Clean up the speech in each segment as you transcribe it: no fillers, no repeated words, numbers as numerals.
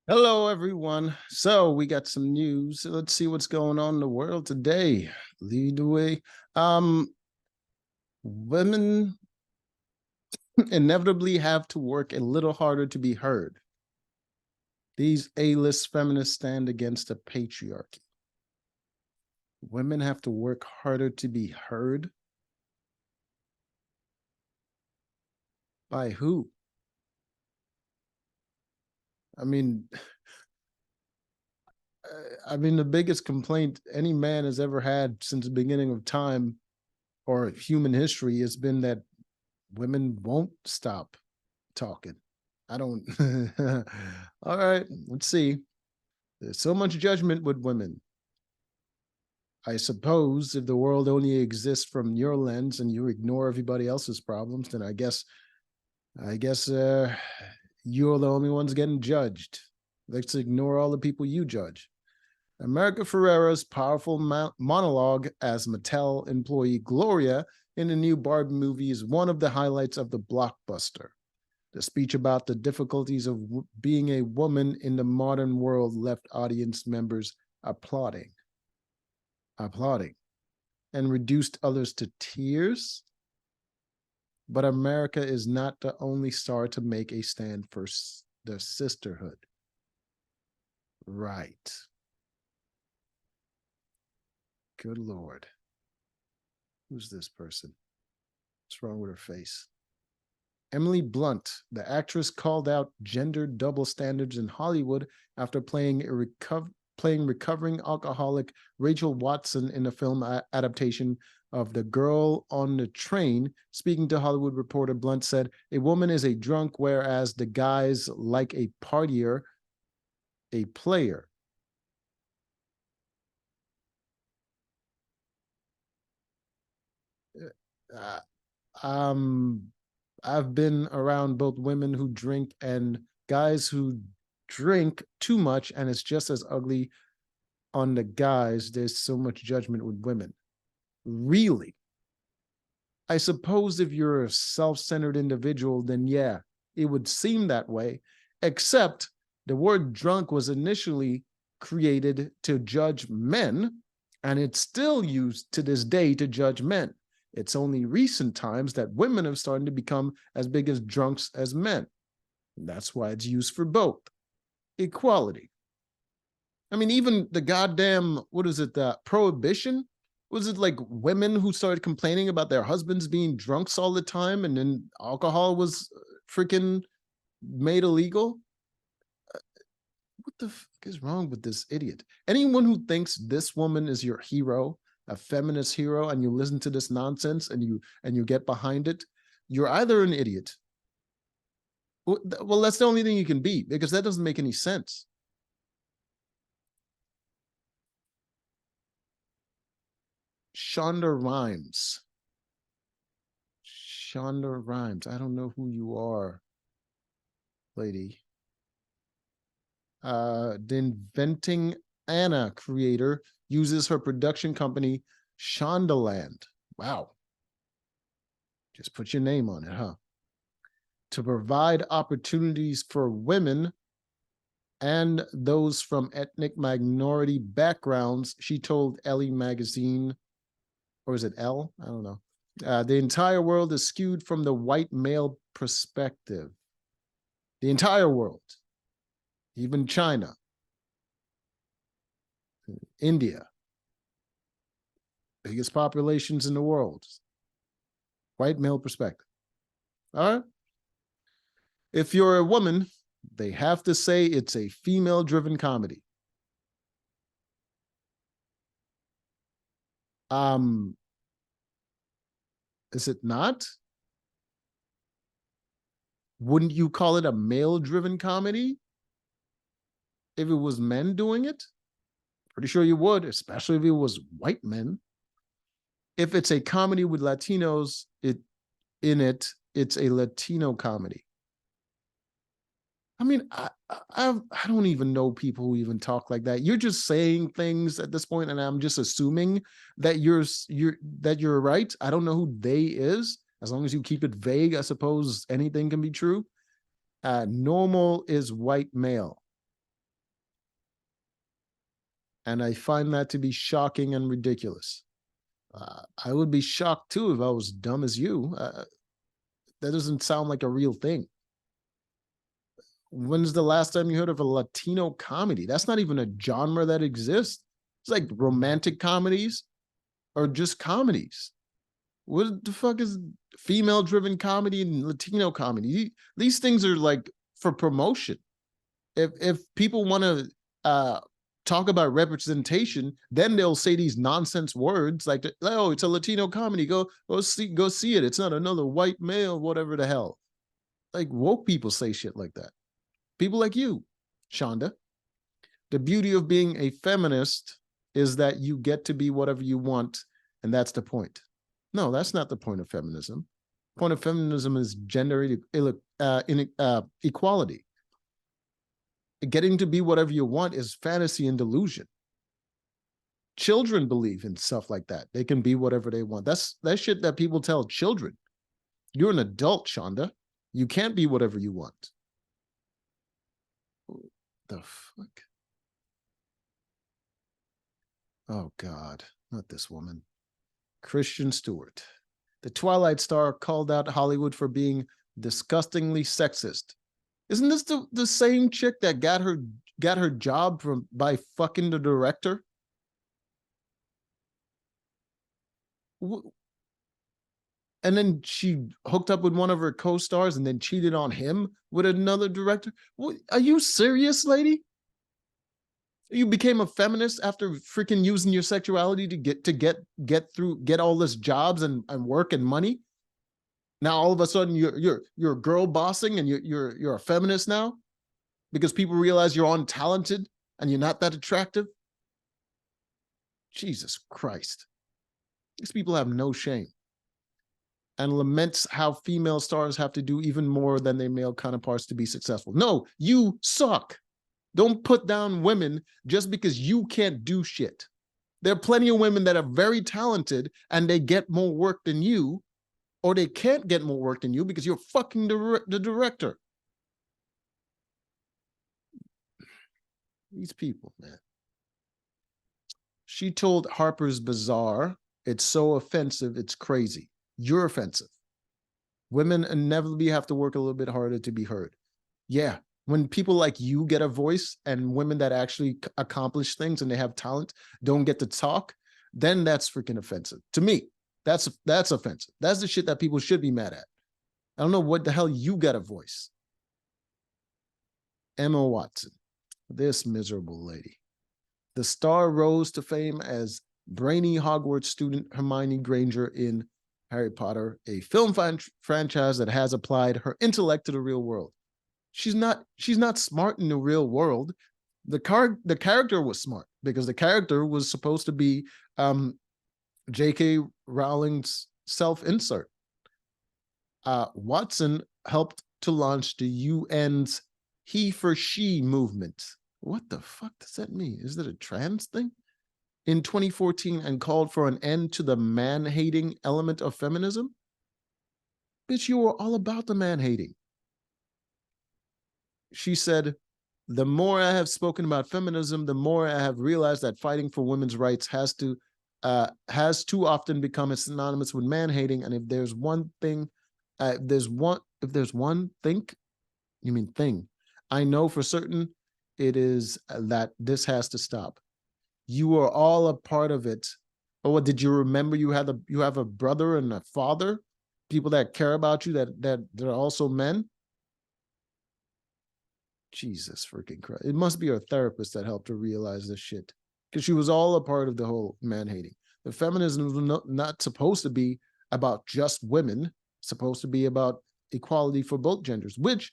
Hello, everyone. So we got some news. Let's see what's going on in the world today. Lead the way. Women inevitably have to work a little harder to be heard. These A-list feminists stand against the patriarchy. Women have to work harder to be heard? By who? I mean, the biggest complaint any man has ever had since the beginning of time or human history has been that women won't stop talking. I don't. All right, let's see. There's so much judgment with women. I suppose if the world only exists from your lens and you ignore everybody else's problems, then I guess you're the only ones getting judged. Let's ignore all the people you judge. America Ferrera's powerful monologue as Mattel employee Gloria in the new Barbie movie is one of the highlights of the blockbuster. The speech about the difficulties of being a woman in the modern world left audience members applauding, and reduced others to tears. But America is not the only star to make a stand for the sisterhood. Right. Good Lord. Who's this person? What's wrong with her face? Emily Blunt, the actress, called out gender double standards in Hollywood after playing recovering alcoholic Rachel Watson in a film adaptation of The Girl on the Train. Speaking to Hollywood Reporter, Blunt said, "A woman is a drunk, whereas the guys like a partier, a player." I've been around both women who drink and guys who drink too much, and it's just as ugly on the guys. There's so much judgment with women. Really? I suppose if you're a self-centered individual, then yeah, it would seem that way, except the word drunk was initially created to judge men, and it's still used to this day to judge men. It's only recent times that women have started to become as big as drunks as men. That's why it's used for both. Equality. I mean, even the goddamn, what is it, the prohibition? Was it like women who started complaining about their husbands being drunks all the time and then alcohol was freaking made illegal? What the fuck is wrong with this idiot? Anyone who thinks this woman is your hero, a feminist hero, and you listen to this nonsense and you get behind it, you're either an idiot. Well, that's the only thing you can be, because that doesn't make any sense. Shonda Rhimes. Shonda Rhimes. I don't know who you are, lady. The Inventing Anna creator uses her production company, Shondaland. Wow. Just put your name on it, huh? To provide opportunities for women and those from ethnic minority backgrounds, she told Elle magazine, or is it Elle? I don't know. The entire world is skewed from the white male perspective. The entire world, even China, India, biggest populations in the world, white male perspective. All right. If you're a woman, they have to say it's a female-driven comedy. Is it not? Wouldn't you call it a male-driven comedy if it was men doing it? Pretty sure you would, especially if it was white men. If it's a comedy with Latinos in it, it's a Latino comedy. I mean, I don't even know people who even talk like that. You're just saying things at this point, and I'm just assuming that you're right. I don't know who they is. As long as you keep it vague, I suppose anything can be true. Normal is white male. And I find that to be shocking and ridiculous. I would be shocked too if I was dumb as you. That doesn't sound like a real thing. When's the last time you heard of a Latino comedy? That's not even a genre that exists. It's like romantic comedies or just comedies. What the fuck is female driven comedy and Latino comedy? These things are like for promotion. If people want to talk about representation, then they'll say these nonsense words like, "Oh, it's a Latino comedy. Go see it. It's not another white male, whatever the hell." Like woke people say shit like that. People like you, Shonda. The beauty of being a feminist is that you get to be whatever you want, and that's the point. No, that's not the point of feminism. The point of feminism is gender equality. Getting to be whatever you want is fantasy and delusion. Children believe in stuff like that. They can be whatever they want. That's shit that people tell children. You're an adult, Shonda. You can't be whatever you want. The fuck? Oh God, not this woman. Kristen Stewart. The Twilight Star called out Hollywood for being disgustingly sexist. Isn't this the same chick that got her job by fucking the director? And then she hooked up with one of her co-stars and then cheated on him with another director. Are you serious, lady? You became a feminist after freaking using your sexuality to get all this jobs and work and money. Now all of a sudden you're girl bossing and you're a feminist now because people realize you're untalented and you're not that attractive. Jesus Christ. These people have no shame. And laments how female stars have to do even more than their male counterparts to be successful. No, you suck. Don't put down women just because you can't do shit. There are plenty of women that are very talented and they get more work than you, or they can't get more work than you because you're fucking the director. These people, man. She told Harper's Bazaar, "It's so offensive, it's crazy." You're offensive. Women inevitably have to work a little bit harder to be heard. Yeah, when people like you get a voice and women that actually accomplish things and they have talent don't get to talk, then that's freaking offensive. To me, that's offensive. That's the shit that people should be mad at. I don't know what the hell you got a voice. Emma Watson, this miserable lady. The star rose to fame as brainy Hogwarts student Hermione Granger in Harry Potter, a film franchise that has applied her intellect to the real world. She's not smart in the real world. The character was smart because the character was supposed to be J.K. Rowling's self-insert. Watson helped to launch the UN's He for She movement. What the fuck does that mean? Is it a trans thing? In 2014 and called for an end to the man-hating element of feminism? Bitch, you were all about the man-hating. She said, "The more I have spoken about feminism, the more I have realized that fighting for women's rights has too often become synonymous with man-hating. And if there's one thing, you mean thing, I know for certain, it is that this has to stop. You are all a part of it." Oh, did you remember you have a brother and a father, people that care about you that are also men? Jesus freaking Christ. It must be her therapist that helped her realize this shit, because she was all a part of the whole man-hating. The feminism was not supposed to be about just women. It's supposed to be about equality for both genders, which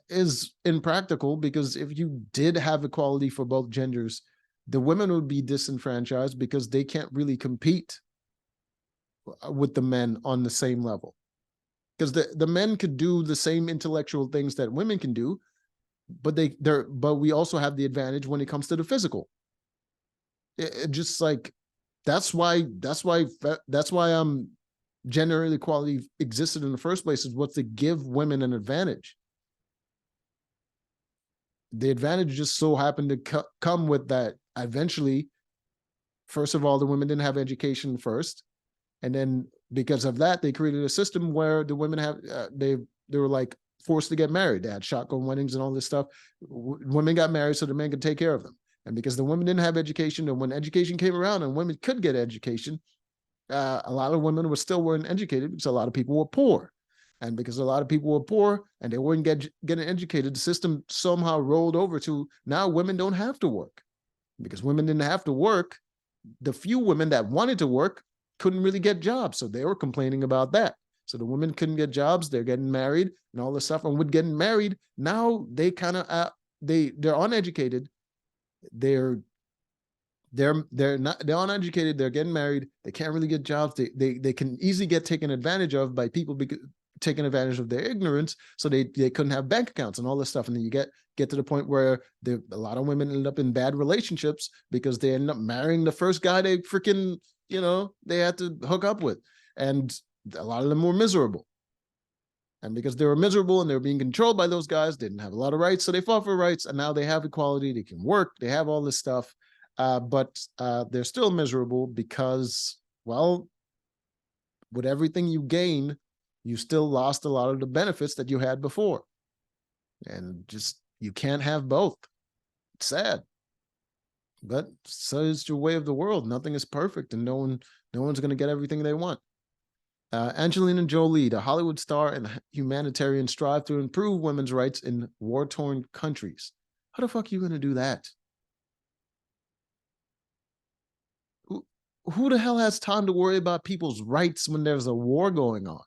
is impractical, because if you did have equality for both genders, the women would be disenfranchised because they can't really compete with the men on the same level. Because the men could do the same intellectual things that women can do, but we also have the advantage when it comes to the physical. It just like that's why gender equality existed in the first place, is what to give women an advantage. The advantage just so happened to come with that eventually, first of all, the women didn't have education first. And then because of that, they created a system where the women have, they were like forced to get married. They had shotgun weddings and all this stuff. Women got married so the men could take care of them. And because the women didn't have education, and when education came around and women could get education, a lot of women weren't educated because a lot of people were poor. And because a lot of people were poor and they weren't getting educated, the system somehow rolled over to now women don't have to work. Because women didn't have to work, the few women that wanted to work couldn't really get jobs. So they were complaining about that. So the women couldn't get jobs, they're getting married and all this stuff. And with getting married, now they kind of they're uneducated. They're uneducated, they're getting married, they can't really get jobs, they can easily get taken advantage of by people taking advantage of their ignorance, so they couldn't have bank accounts and all this stuff. And then you get to the point where a lot of women end up in bad relationships because they end up marrying the first guy they freaking, they had to hook up with. And a lot of them were miserable. And because they were miserable and they were being controlled by those guys, they didn't have a lot of rights, so they fought for rights, and now they have equality, they can work, they have all this stuff. But they're still miserable because, well, with everything you gain, you still lost a lot of the benefits that you had before. And just, you can't have both. It's sad. But so is the way of the world. Nothing is perfect, and no one's going to get everything they want. Angelina Jolie, the Hollywood star and humanitarian, strive to improve women's rights in war-torn countries. How the fuck are you going to do that? Who the hell has time to worry about people's rights when there's a war going on?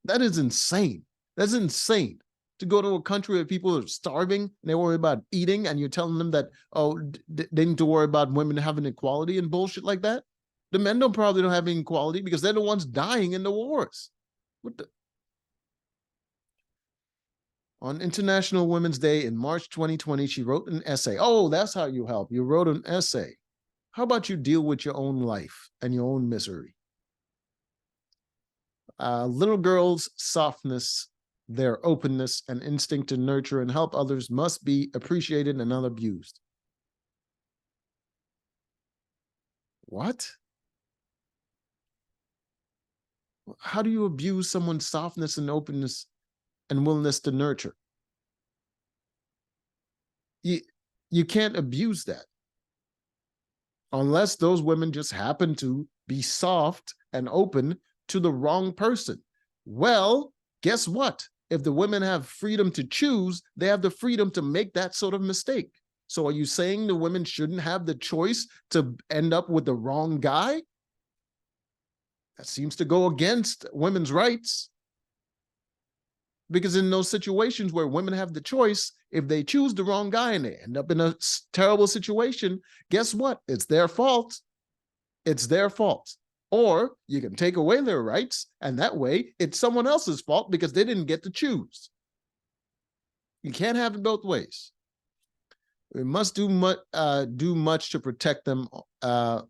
That is insane. That's insane. To go to a country where people are starving and they worry about eating, and you're telling them that, oh, they need to worry about women having equality and bullshit like that. The men probably don't have any equality because they're the ones dying in the wars. What the? On International Women's Day in March 2020, she wrote an essay. Oh, that's how you help. You wrote an essay. How about you deal with your own life and your own misery? Little girls' softness, their openness and instinct to nurture and help others must be appreciated and not abused. What? How do you abuse someone's softness and openness and willingness to nurture? You can't abuse that. Unless those women just happen to be soft and open to the wrong person. Well, guess what? If the women have freedom to choose, they have the freedom to make that sort of mistake. So are you saying the women shouldn't have the choice to end up with the wrong guy? That seems to go against women's rights. Because in those situations where women have the choice, if they choose the wrong guy and they end up in a terrible situation, guess what? It's their fault. It's their fault. Or you can take away their rights, and that way it's someone else's fault because they didn't get to choose. You can't have it both ways. We must do much to protect them. How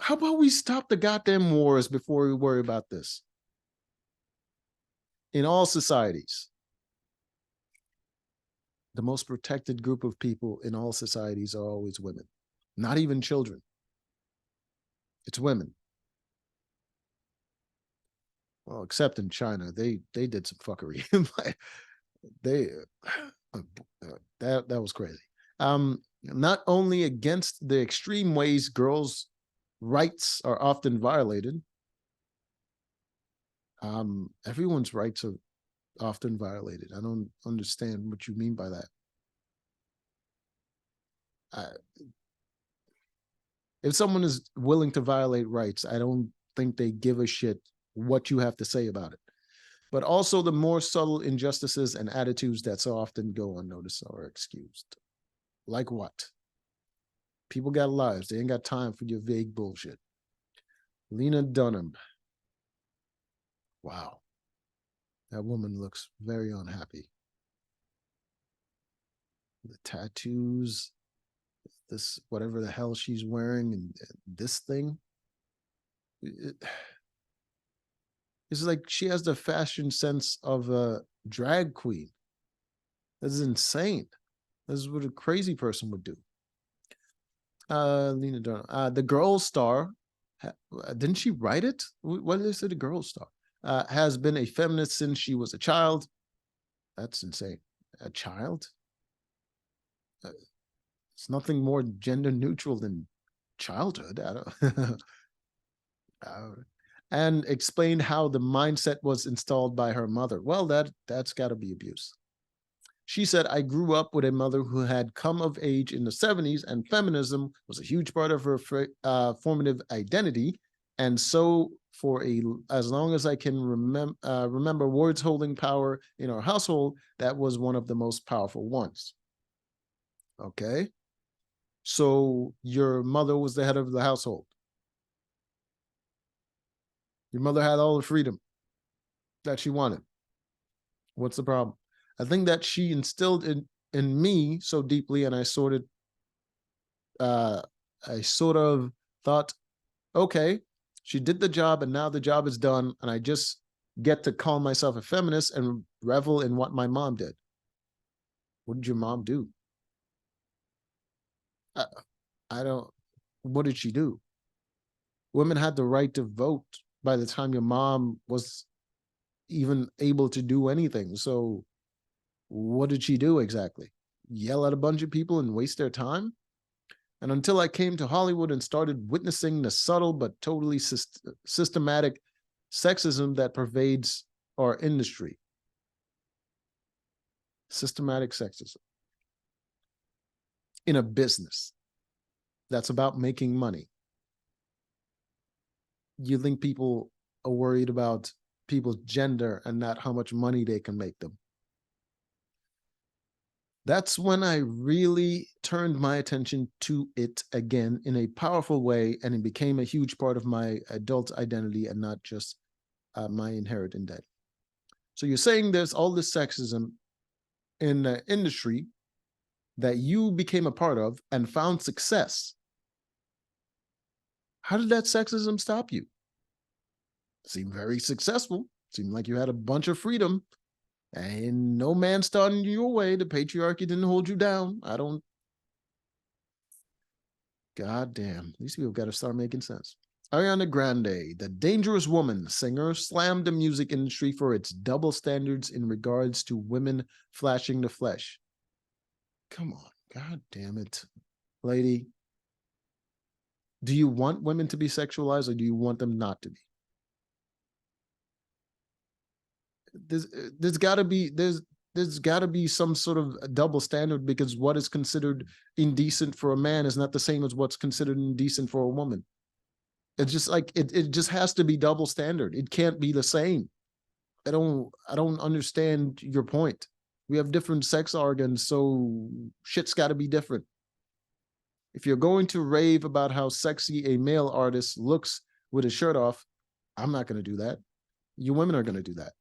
about we stop the goddamn wars before we worry about this? In all societies, the most protected group of people in all societies are always women, not even children. It's women. Well, except in China, they did some fuckery. That was crazy. Not only against the extreme ways girls' rights are often violated, everyone's rights are often violated. I don't understand what you mean by that. If someone is willing to violate rights, I don't think they give a shit what you have to say about it. But also the more subtle injustices and attitudes that so often go unnoticed are excused. Like what? People got lives. They ain't got time for your vague bullshit. Lena Dunham. Wow. That woman looks very unhappy. The tattoos, this, whatever the hell she's wearing, and this thing. It's like she has the fashion sense of a drag queen. This is insane. This is what a crazy person would do. Lena Dunham. The Girl Star, didn't she write it? What did they say? The Girl Star has been a feminist since she was a child. That's insane. A child? It's nothing more gender neutral than childhood. I don't. And explained how the mindset was installed by her mother. Well, that's got to be abuse. She said, I grew up with a mother who had come of age in the 70s, and feminism was a huge part of her formative identity. And so, for as long as I can remember words holding power in our household, that was one of the most powerful ones. Okay. So, your mother was the head of the household. Your mother had all the freedom that she wanted. What's the problem? I think that she instilled in me so deeply, and I sort of thought, okay, she did the job, and now the job is done, and I just get to call myself a feminist and revel in what my mom did. What did your mom do? I don't. What did she do? Women had the right to vote by the time your mom was even able to do anything. So what did she do exactly? Yell at a bunch of people and waste their time? And until I came to Hollywood and started witnessing the subtle but totally systematic sexism that pervades our industry. Systematic sexism in a business that's about making money. You think people are worried about people's gender and not how much money they can make them? That's when I really turned my attention to it again in a powerful way, and it became a huge part of my adult identity and not just my inherent identity. So you're saying there's all this sexism in the industry that you became a part of and found success. How did that sexism stop you? It seemed very successful. It seemed like you had a bunch of freedom and no man stood in your way. The patriarchy didn't hold you down. God damn. These people got to start making sense. Ariana Grande, the dangerous woman singer, slammed the music industry for its double standards in regards to women flashing the flesh. Come on. God damn it. Lady, do you want women to be sexualized or do you want them not to be? There's got to be there's got to be some sort of double standard, because what is considered indecent for a man is not the same as what's considered indecent for a woman. It's just like it just has to be double standard. It can't be the same. I don't understand your point. We have different sex organs, so shit's got to be different. If you're going to rave about how sexy a male artist looks with his shirt off, I'm not going to do that. You women are going to do that.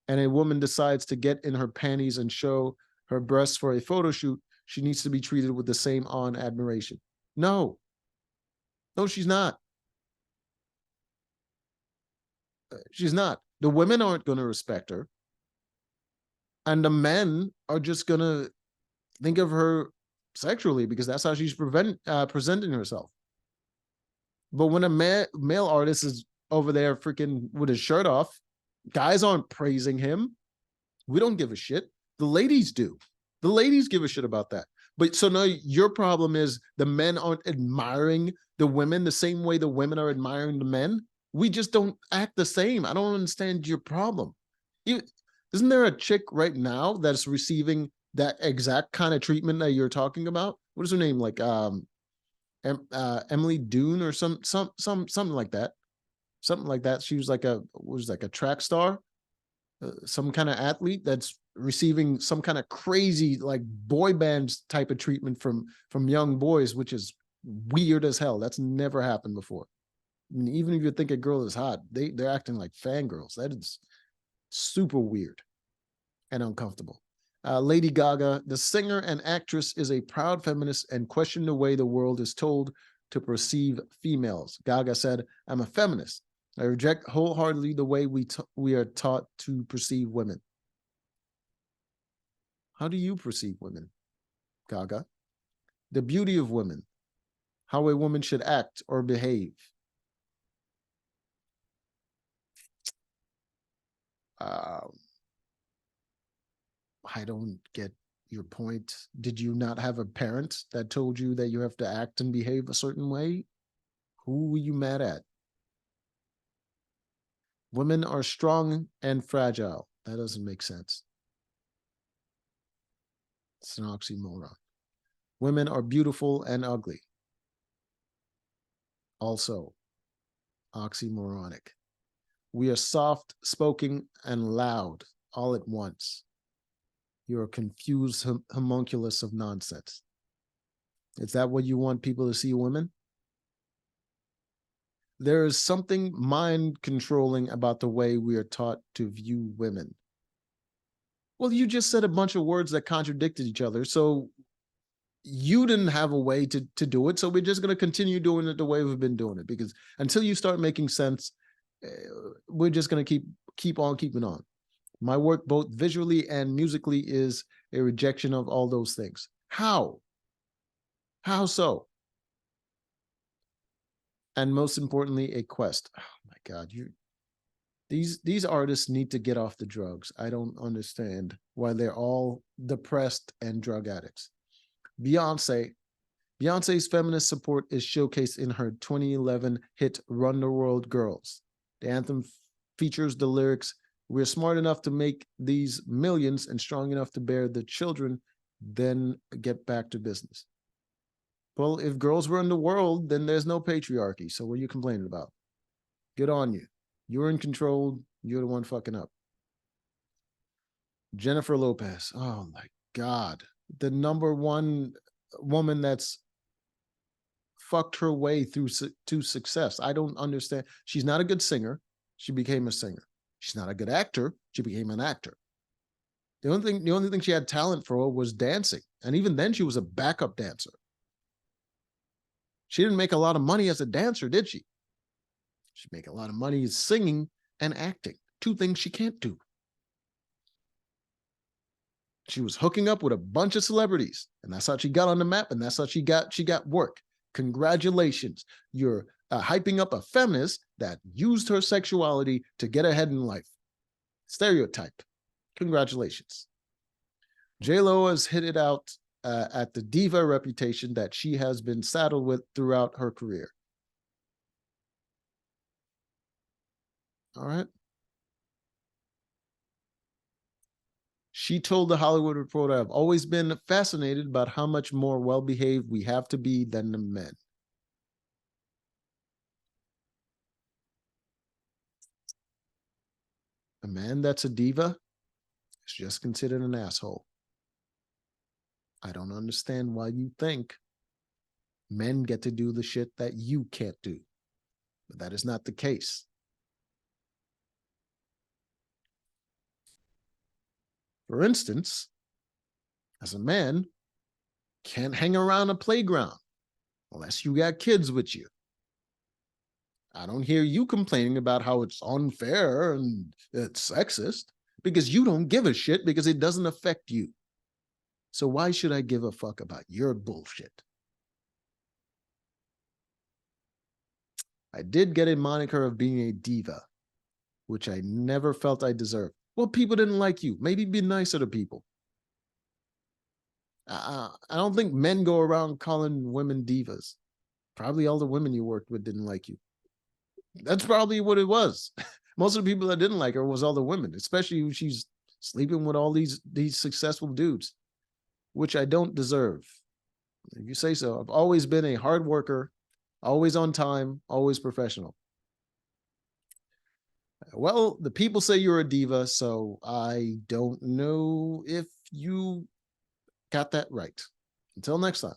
And a woman decides to get in her panties and show her breasts for a photo shoot, she needs to be treated with the same awe and admiration. No, she's not. She's not. The women aren't going to respect her. And the men are just going to think of her sexually because that's how she's presenting herself. But when a male artist is over there freaking with his shirt off, guys aren't praising him. We don't give a shit. The ladies do. The ladies give a shit about that. But so now your problem is the men aren't admiring the women the same way the women are admiring the men. We just don't act the same. I don't understand your problem. Isn't there a chick right now that's receiving that exact kind of treatment that you're talking about? What is her name? Like Emily Dune or something like that. Something like that. She was like a track star, some kind of athlete that's receiving some kind of crazy like boy band type of treatment from young boys, which is weird as hell. That's never happened before. I mean, even if you think a girl is hot, they're acting like fangirls. That is super weird and uncomfortable. Lady Gaga, the singer and actress, is a proud feminist and questioned the way the world is told to perceive females. Gaga said, I'm a feminist. I reject wholeheartedly the way we are taught to perceive women. How do you perceive women, Gaga? The beauty of women, how a woman should act or behave. Uh, I don't get your point. Did you not have a parent that told you that you have to act and behave a certain way? Who were you mad at? Women are strong and fragile. That doesn't make sense. It's an oxymoron. Women are beautiful and ugly. Also oxymoronic. We are soft spoken and loud all at once. You're a confused homunculus of nonsense. Is that what you want people to see women? There is something mind controlling about the way we are taught to view women. Well, you just said a bunch of words that contradicted each other. So you didn't have a way to do it. So we're just going to continue doing it the way we've been doing it, because until you start making sense, we're just going to keep on keeping on. My work, both visually and musically, is a rejection of all those things. How? How so? And most importantly, a quest. Oh my God, these artists need to get off the drugs. I don't understand why they're all depressed and drug addicts. Beyonce's feminist support is showcased in her 2011 hit Run the World Girls. The anthem features the lyrics, "We're smart enough to make these millions and strong enough to bear the children, then get back to business." Well, if girls run the world, then there's no patriarchy. So what are you complaining about? Good on you. You're in control. You're the one fucking up. Jennifer Lopez. Oh my God. The number one woman that's fucked her way through to success. I don't understand. She's not a good singer. She became a singer. She's not a good actor. She became an actor. The only thing she had talent for was dancing. And even then she was a backup dancer. She didn't make a lot of money as a dancer, did she? She make a lot of money singing and acting. Two things she can't do. She was hooking up with a bunch of celebrities, and that's how she got on the map, and that's how she got work. Congratulations. You're hyping up a feminist that used her sexuality to get ahead in life. Stereotype. Congratulations. J-Lo has hit it out at the diva reputation that she has been saddled with throughout her career. All right. She told the Hollywood Reporter, "I've always been fascinated about how much more well-behaved we have to be than the men." A man that's a diva is just considered an asshole. I don't understand why you think men get to do the shit that you can't do. But that is not the case. For instance, as a man, can't hang around a playground unless you got kids with you. I don't hear you complaining about how it's unfair and it's sexist, because you don't give a shit, because it doesn't affect you. So why should I give a fuck about your bullshit? I did get a moniker of being a diva, which I never felt I deserved. Well, people didn't like you. Maybe be nicer to people. I don't think men go around calling women divas. Probably all the women you worked with didn't like you. That's probably what it was. Most of the people that didn't like her was all the women, especially when she's sleeping with all these successful dudes, which I don't deserve. If you say so. I've always been a hard worker, always on time, always professional. Well, the people say you're a diva, so I don't know if you got that right. Until next time.